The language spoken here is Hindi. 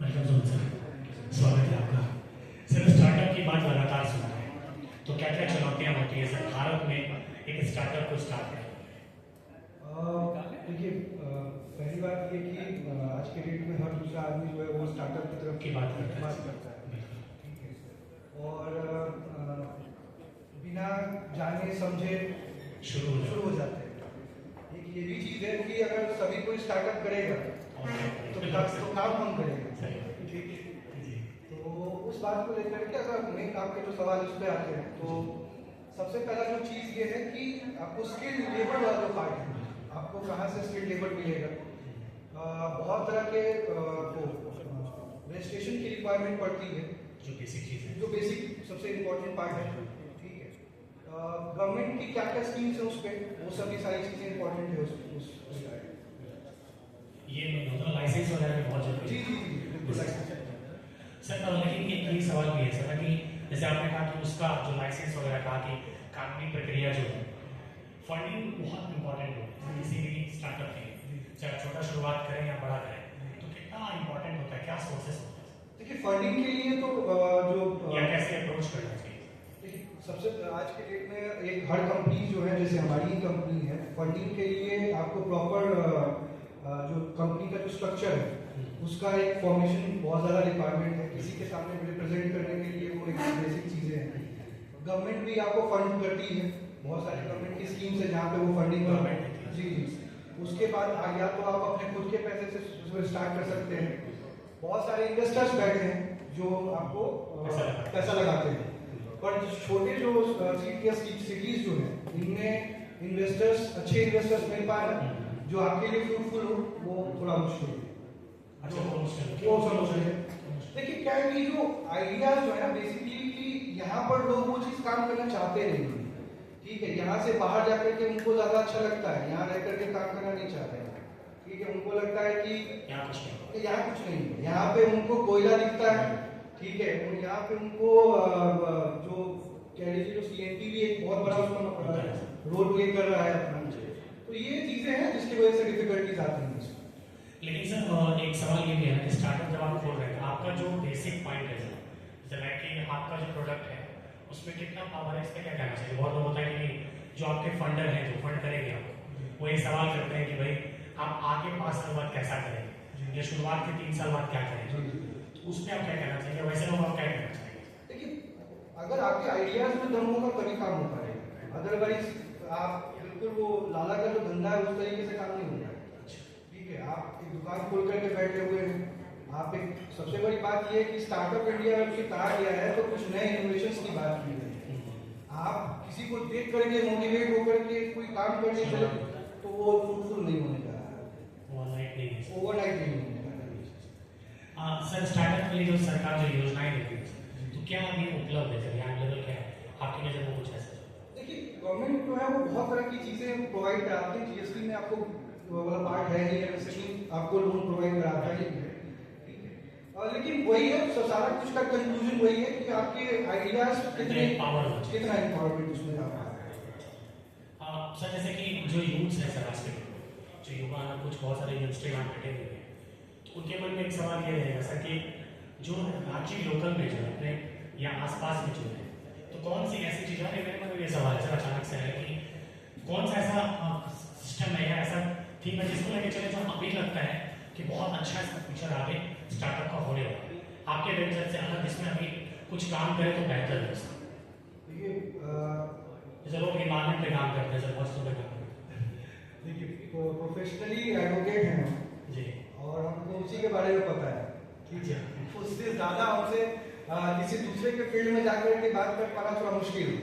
वेलकम सो मच सर, स्वागत है आपका। सर स्टार्टअप की बात लगातार सुनते हैं, तो क्या क्या चुनौतियां होती है सर भारत में एक स्टार्टअप को स्टार्ट करने में? देखिए, पहली बात ये कि आज के डेट में हर दूसरा आदमी जो है वो स्टार्टअप की तरफ की बात करता है। ठीक है। और बिना जाने समझे शुरू हो जाते हैं। एक ये भी चीज़ है कि अगर सभी कोई स्टार्टअप करेगा तो काम कौन करेगा, ठीक है। तो उस बात को लेकर के अगर मेन आपके जो सवाल उस पर आते हैं, तो सबसे पहला जो चीज़ ये है कि आपको स्किल्ड लेबर वाला जो पार्ट है, आपको कहाँ से स्किल्ड लेबर मिलेगा। बहुत तरह के रजिस्ट्रेशन की रिक्वायरमेंट पड़ती है, जो बेसिक चीज़ है, जो बेसिक सबसे इम्पोर्टेंट पार्ट है, ठीक है। गवर्नमेंट की क्या क्या स्कीम्स है उस पर, वो सभी सारी चीज़ें इंपॉर्टेंट है उस ये नहीं होता लाइसेंस वगैरह भी बहुत जरूरी है। बिल्कुल सर लेकिन एक ये सवाल भी है सर कि जैसे आपने कहा कि उसका जो लाइसेंस वगैरह कहा कि कानूनी प्रक्रिया जो है, फंडिंग बहुत इंपॉर्टेंट है किसी भी स्टार्टअप के लिए, चाहे छोटा शुरुआत करें या बड़ा करें, तो कितना इंपॉर्टेंट होता है, क्या सोर्सेस होते हैं? देखिए, फंडिंग के लिए तो या कैसे अप्रोच करना चाहिए? सबसे आज के डेट में एक हर कंपनी जो है, जैसे हमारी कंपनी है, फंडिंग के लिए आपको प्रॉपर जो कंपनी का जो स्ट्रक्चर है उसका एक फॉर्मेशन बहुत ज़्यादा रिक्वायरमेंट है। किसी के सामने रिप्रेजेंट करने के लिए वो एक बेसिक चीज़ें हैं। गवर्नमेंट भी आपको फंड करती है, बहुत सारी गवर्नमेंट की स्कीम्स है जहाँ पे वो फंडिंग गवर्नमेंट जी। उसके बाद या तो आप अपने खुद के पैसे से स्टार्ट कर सकते हैं। बहुत सारे इन्वेस्टर्स बैठे हैं जो आपको पैसा लगाते हैं, पर छोटे जो सिटीज जो है, इनमें इन्वेस्टर्स अच्छे इन्वेस्टर्स मिल पाए जो आपके लिए फ्रूटफुल हो, वो थोड़ा मुश्किल है। वो समझ है। देखिए, क्या है कि जो आइडियाज जो है ना, बेसिकली कि यहाँ पर लोग वो चीज़ काम करना चाहते नहीं, ठीक है। यहाँ से बाहर जाकर के उनको ज़्यादा अच्छा लगता है, यहाँ रह करके काम करना नहीं चाहते हैं, ठीक है। उनको लगता है कि यहाँ कुछ नहीं है, यहाँ पे उनको कोयला दिखता है, ठीक है। यहाँ पे उनको जो कह लीजिए जो CNT भी एक बहुत बड़ा उसका रोल प्ले कर रहा है अपना। तो ये चीजें हैं जिसकी वजह से डिफिकल्टीज आती हैं। लेकिन सर एक सवाल ये भी है कि स्टार्टअप जब आप खोल रहे हैं, आपका जो बेसिक पॉइंट है जैसे कि आपका जो प्रोडक्ट है उसमें कितना पावर है, इस पर क्या कहना चाहिए? बहुत लोग होता है कि जो आपके फंडर हैं, जो फंड करेंगे आपको, वो ये सवाल करते हैं कि भाई आप आगे 5 साल बाद कैसा करेंगे या शुरुआत के 3 साल बाद क्या करेंगे, तो उस पर आप क्या कहना चाहिए? वैसे लोग आप क्या कहना चाहिए? देखिए, अगर आपके आइडियाज में दम होगा तभी काम हो पाएगा, अदरवाइज आप बिल्कुल वो लाला का जो धंधा है उस तरीके से काम नहीं होगा, ठीक है। आप एक दुकान खोल करके बैठे हुए हैं, आप एक सबसे बड़ी बात यह है कि स्टार्टअप इंडिया में कहा गया है तो कुछ नए इनोवेशंस की बात की है। आप किसी को देख करके मोटिवेट होकर के कोई काम करने चले तो वो फ्रूटफुल नहीं होने का, ओवरनाइट नहीं होने का। सर स्टार्टअप के लिए जो सरकार जो योजनाएं देती है, तो क्या अभी उपलब्ध है सर, यहाँ लेवल क्या है आपकी नज़र में कुछ ऐसा? देखिए, गवर्नमेंट जो है वो बहुत तरह की चीज़ें प्रोवाइड कराती है। GST में आपको वाला पार्ट है नहीं, MSME आपको लोन प्रोवाइड कराता है, ठीक है। लेकिन वही है, सारा कुछ का कंक्लूजन वही है कि आपके आइडियाज कितना इम्पोर्टेंट उसमें आता है। सर जैसे कि जो यूथ्स है सर, आज के जो युवा कुछ बहुत सारे यूनिवर्सिटी यहाँ बैठे हुए हैं, तो उनके मन में एक सवाल ये रहेगा सर कि जो राज्य लोकल में जो है अपने या आसपास में जो है, तो कौन सी ऐसी चीज़ है, मेरे मन में ये सवाल सर अचानक से है कि कौन सा ऐसा सिस्टम है या ऐसा थीम है जिसको लेके चले जो अभी लगता है कि बहुत अच्छा इसका फ्यूचर आगे स्टार्टअप का होने वाला है आपके नजर से, अगर इसमें अभी कुछ काम करें तो बेहतर है सर? देखिए, जैसे लोग इमारत पे काम करते हैं सर, वस्तु पे काम करते हैं। देखिए, प्रोफेशनली एडवोकेट हैं जी, और हमको उसी के बारे में पता है, ठीक है। उससे ज़्यादा हमसे किसी दूसरे के फील्ड में जाकर के बात कर पाना थोड़ा मुश्किल है।